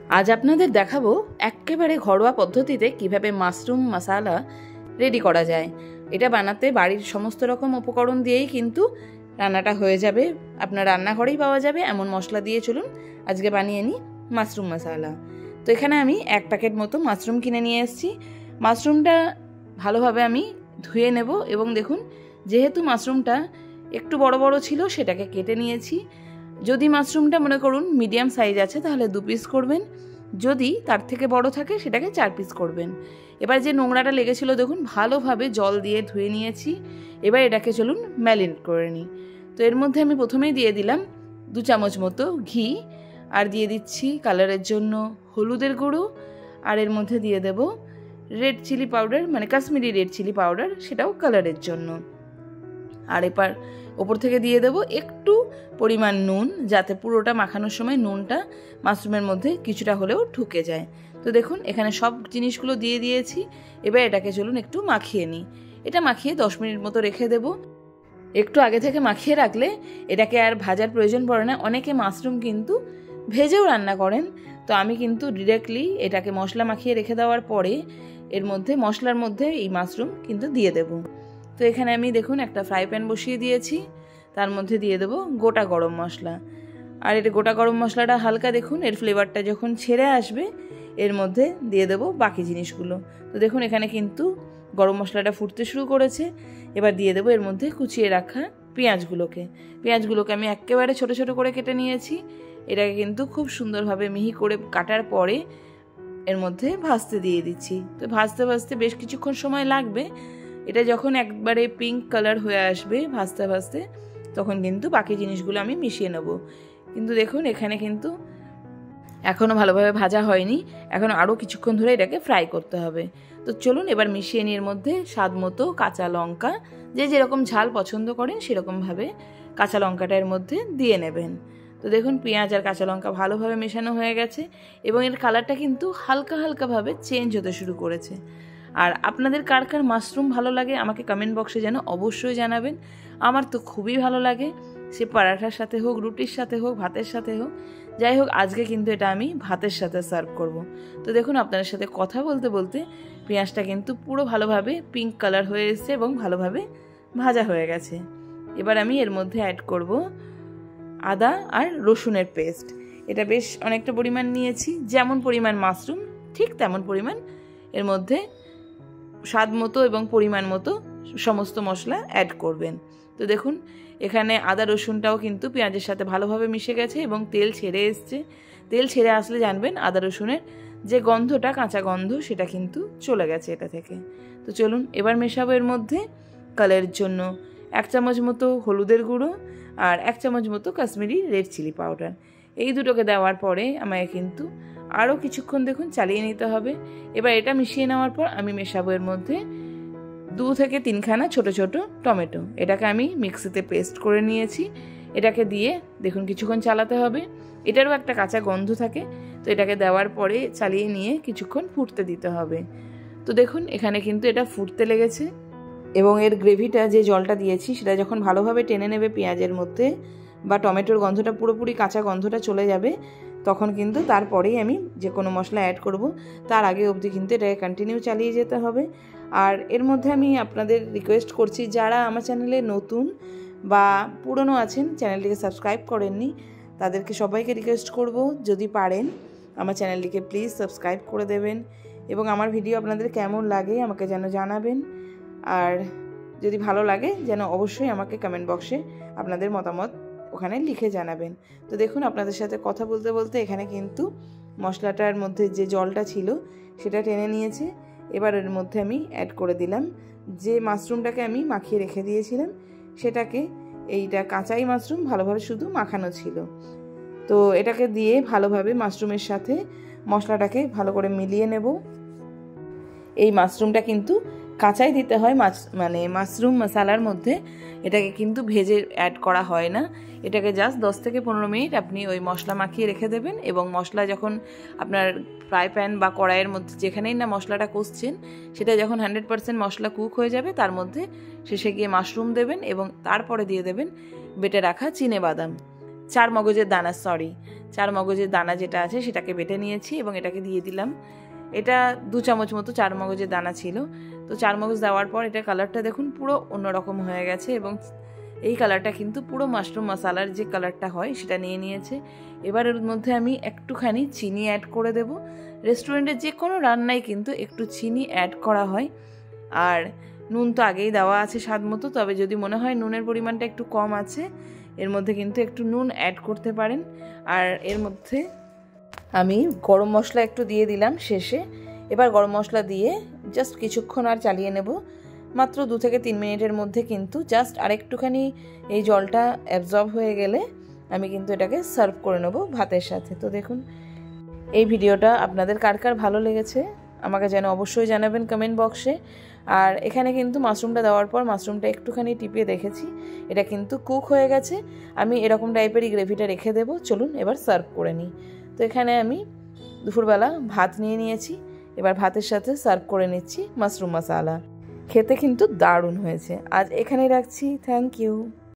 আজ আপনাদের দেখাবো একেবারে ঘরোয়া পদ্ধতিতে কিভাবে মাশরুম মশলা রেডি করা যায়। এটা বানাতে বাড়ির সমস্ত রকম উপকরণ দিয়েই কিন্তু রান্নাটা হয়ে যাবে, আপনার রান্নাঘরেই পাওয়া যাবে এমন মশলা দিয়ে। চলুন আজকে বানিয়ে নিই মাশরুম মশলা। তো এখানে আমি 1 প্যাকেট মতো মাশরুম কিনে নিয়ে এসেছি। মাশরুমটা ভালোভাবে আমি ধুয়ে নেব এবং দেখুন, যেহেতু মাশরুমটা একটু বড় বড় ছিল সেটাকে কেটে নিয়েছি। যদি মাশরুমটা মনে করুন মিডিয়াম সাইজ আছে তাহলে 2 পিস করবেন, যদি তার থেকে বড় থাকে সেটাকে 4 পিস করবেন। এবার যে নোংরাটা লেগেছিল দেখুন, ভালোভাবে জল দিয়ে ধুয়ে নিয়েছি। এবার এটাকে চলুন ম্যারিনেট করে নিই। তো এর মধ্যে আমি প্রথমেই দিয়ে দিলাম 2 চামচ মতো ঘি, আর দিয়ে দিচ্ছি কালারের জন্য হলুদের গুঁড়ো, আর এর মধ্যে দিয়ে দেব রেড চিলি পাউডার, মানে কাশ্মীরি রেড চিলি পাউডার, সেটাও কালারের জন্য। আর এবার ওপর থেকে দিয়ে দেব একটু পরিমাণ নুন, যাতে পুরোটা মাখানোর সময় নুনটা মাশরুমের মধ্যে কিছুটা হলেও ঢুকে যায়। তো দেখুন এখানে সব জিনিসগুলো দিয়ে দিয়েছি। এবার এটাকে চলুন একটু মাখিয়ে নিই। এটা মাখিয়ে 10 মিনিট মতো রেখে দেব। একটু আগে থেকে মাখিয়ে রাখলে এটাকে আর ভাজার প্রয়োজন পড়ে না। অনেকে মাশরুম কিন্তু ভেজেও রান্না করেন, তো আমি কিন্তু ডিরেক্টলি এটাকে মশলা মাখিয়ে রেখে দেওয়ার পরে এর মধ্যে মশলার মধ্যে এই মাশরুম কিন্তু দিয়ে দেব। তো এখানে আমি দেখুন একটা ফ্রাই প্যান বসিয়ে দিয়েছি, তার মধ্যে দিয়ে দেব গোটা গরম মশলা। আর এর গোটা গরম মশলাটা হালকা দেখুন এর ফ্লেভারটা যখন ছেড়ে আসবে এর মধ্যে দিয়ে দেব বাকি জিনিসগুলো। তো দেখুন এখানে কিন্তু গরম মশলাটা ফুটতে শুরু করেছে। এবার দিয়ে দেবো এর মধ্যে কুচিয়ে রাখা পেঁয়াজগুলোকে আমি একেবারে ছোট ছোট করে কেটে নিয়েছি। এটাকে কিন্তু খুব সুন্দরভাবে মিহি করে কাটার পরে এর মধ্যে ভাজতে দিয়ে দিচ্ছি। তো ভাজতে ভাজতে বেশ কিছুক্ষণ সময় লাগবে। এটা যখন একবারে পিঙ্ক কালার হয়ে আসবে ভাজতে ভাজতে, তখন কিন্তু বাকি জিনিসগুলো আমি মিশিয়ে নেব। কিন্তু দেখুন এখানে কিন্তু এখনও ভালোভাবে ভাজা হয়নি, এখন আরও কিছুক্ষণ ধরে এটাকে ফ্রাই করতে হবে। তো চলুন এবার মিশিয়ে নিয়ে এর মধ্যে স্বাদ মতো কাঁচা লঙ্কা, যে যেরকম ঝাল পছন্দ করেন সেরকমভাবে কাঁচা লঙ্কাটা এর মধ্যে দিয়ে নেবেন। তো দেখুন পেঁয়াজ আর কাঁচা লঙ্কা ভালোভাবে মেশানো হয়ে গেছে এবং এর কালারটা কিন্তু হালকা হালকাভাবে চেঞ্জ হতে শুরু করেছে। আর আপনাদের কার কার মাশরুম ভালো লাগে আমাকে কমেন্ট বক্সে যেন অবশ্যই জানাবেন। আমার তো খুবই ভালো লাগে, সে পরাঠার সাথে হোক, রুটির সাথে হোক, ভাতের সাথে হোক, যাই হোক আজকে কিন্তু এটা আমি ভাতের সাথে সার্ভ করব। তো দেখুন আপনাদের সাথে কথা বলতে বলতে পেঁয়াজটা কিন্তু পুরো ভালোভাবে পিঙ্ক কালার হয়ে এসেছে এবং ভালোভাবে ভাজা হয়ে গেছে। এবার আমি এর মধ্যে অ্যাড করব আদা আর রসুনের পেস্ট। এটা বেশ অনেকটা পরিমাণ নিয়েছি, যেমন পরিমাণ মাশরুম ঠিক তেমন পরিমাণ এর মধ্যে স্বাদ মতো এবং পরিমাণ মতো সমস্ত মশলা অ্যাড করবেন। তো দেখুন এখানে আদা রসুনটাও কিন্তু পেঁয়াজের সাথে ভালোভাবে মিশে গেছে এবং তেল ছেড়ে এসছে। তেল ছেড়ে আসলে জানবেন আদা রসুনের যে গন্ধটা, কাঁচা গন্ধ, সেটা কিন্তু চলে গেছে এটা থেকে। তো চলুন এবার মেশাবো এর মধ্যে কালারের জন্য 1 চামচ মতো হলুদের গুঁড়ো আর 1 চামচ মতো কাশ্মীরি রেড চিলি পাউডার। এই দুটোকে দেওয়ার পরে আমাকে কিন্তু আরও কিছুক্ষণ দেখুন চালিয়ে নিতে হবে। এবার এটা মিশিয়ে নেওয়ার পর আমি মেশাবো এর মধ্যে 2 থেকে 3 খানা ছোট ছোট টমেটো। এটাকে আমি মিক্সিতে পেস্ট করে নিয়েছি। এটাকে দিয়ে দেখুন কিছুক্ষণ চালাতে হবে, এটারও একটা কাঁচা গন্ধ থাকে। তো এটাকে দেওয়ার পরে চালিয়ে নিয়ে কিছুক্ষণ ফুটতে দিতে হবে। তো দেখুন এখানে কিন্তু এটা ফুটতে লেগেছে এবং এর গ্রেভিটা যে জলটা দিয়েছি সেটা যখন ভালোভাবে টেনে নেবে পেঁয়াজের মধ্যে বা টমেটোর গন্ধটা পুরোপুরি কাঁচা গন্ধটা চলে যাবে, তখন কিন্তু তারপরেই আমি যে কোনো মশলা অ্যাড করব। তার আগে অবধি কিন্তু এটাকে কন্টিনিউ চালিয়ে যেতে হবে। আর এর মধ্যে আমি আপনাদের রিকোয়েস্ট করছি, যারা আমার চ্যানেলে নতুন বা পুরনো আছেন, চ্যানেলটিকে সাবস্ক্রাইব করেননি, তাদেরকে সবাইকে রিকোয়েস্ট করব যদি পারেন আমার চ্যানেলটিকে প্লিজ সাবস্ক্রাইব করে দেবেন এবং আমার ভিডিও আপনাদের কেমন লাগে আমাকে যেন জানাবেন। আর যদি ভালো লাগে যেন অবশ্যই আমাকে কমেন্ট বক্সে আপনাদের মতামত ওখানে লিখে জানাবেন। তো দেখুন আপনাদের সাথে কথা বলতে বলতে এখানে কিন্তু মশলাটার মধ্যে যে জলটা ছিল সেটা টেনে নিয়েছে। এবার এর মধ্যে আমি অ্যাড করে দিলাম যে মাশরুমটাকে আমি মাখিয়ে রেখে দিয়েছিলাম, সেটাকে, এইটা কাঁচাই মাশরুম ভালোভাবে শুধু মাখানো ছিল। তো এটাকে দিয়ে ভালোভাবে মাশরুমের সাথে মশলাটাকে ভালো করে মিলিয়ে নেব। এই মাশরুমটা কিন্তু কাঁচাই দিতে হয়, মানে মাশরুম মশলার মধ্যে এটাকে কিন্তু ভেজে অ্যাড করা হয় না। এটাকে জাস্ট 10 থেকে 15 মিনিট আপনি ওই মশলা মাখিয়ে রেখে দেবেন এবং মশলা যখন আপনার ফ্রাই প্যান বা কড়াইয়ের মধ্যে যেখানেই না মশলাটা কষছেন, সেটা যখন 100% মশলা কুক হয়ে যাবে তার মধ্যে শেষে গিয়ে মাশরুম দেবেন এবং তারপরে দিয়ে দেবেন বেটে রাখা চিনে বাদাম। চার মগজের দানা, চার মগজের দানা যেটা আছে সেটাকে বেটে নিয়েছি এবং এটাকে দিয়ে দিলাম। এটা 2 চামচ মতো চার মগজের দানা ছিল। তো চার মগজ দেওয়ার পর এটা কালারটা দেখুন পুরো অন্যরকম হয়ে গেছে এবং এই কালারটা কিন্তু পুরো মাশরুম মশালার যে কালারটা হয় সেটা নিয়ে নিয়েছে। এবার এর মধ্যে আমি একটুখানি চিনি অ্যাড করে দেব। রেস্টুরেন্টের যে কোনো রান্নায় কিন্তু একটু চিনি অ্যাড করা হয়। আর নুন তো আগেই দেওয়া আছে স্বাদ মতো, তবে যদি মনে হয় নুনের পরিমাণটা একটু কম আছে এর মধ্যে কিন্তু একটু নুন অ্যাড করতে পারেন। আর এর মধ্যে আমি গরম মশলা একটু দিয়ে দিলাম শেষে। এবার গরম মশলা দিয়ে জাস্ট কিছুক্ষণ আর চালিয়ে নেব, মাত্র 2 থেকে 3 মিনিটের মধ্যে কিন্তু জাস্ট আরেকটুখানি এই জলটা অ্যাবজর্ব হয়ে গেলে আমি কিন্তু এটাকে সার্ভ করে নেব ভাতের সাথে। তো দেখুন এই ভিডিওটা আপনাদের কার কার ভালো লেগেছে আমাকে যেন অবশ্যই জানাবেন কমেন্ট বক্সে। আর এখানে কিন্তু মাশরুমটা দেওয়ার পর মাশরুমটা একটুখানি টিপিয়ে দেখেছি, এটা কিন্তু কুক হয়ে গেছে। আমি এরকম টাইপেরই গ্রেভিটা রেখে দেবো। চলুন এবার সার্ভ করে নিই। তো এখানে আমি দুপুরবেলা ভাত নিয়ে নিয়েছি, এবার ভাতের সাথে সার্ভ করে নিচ্ছি মাশরুম মশালা। খেতে কিন্তু দারুণ হয়েছে। আজ এখানেই রাখছি, থ্যাংক ইউ।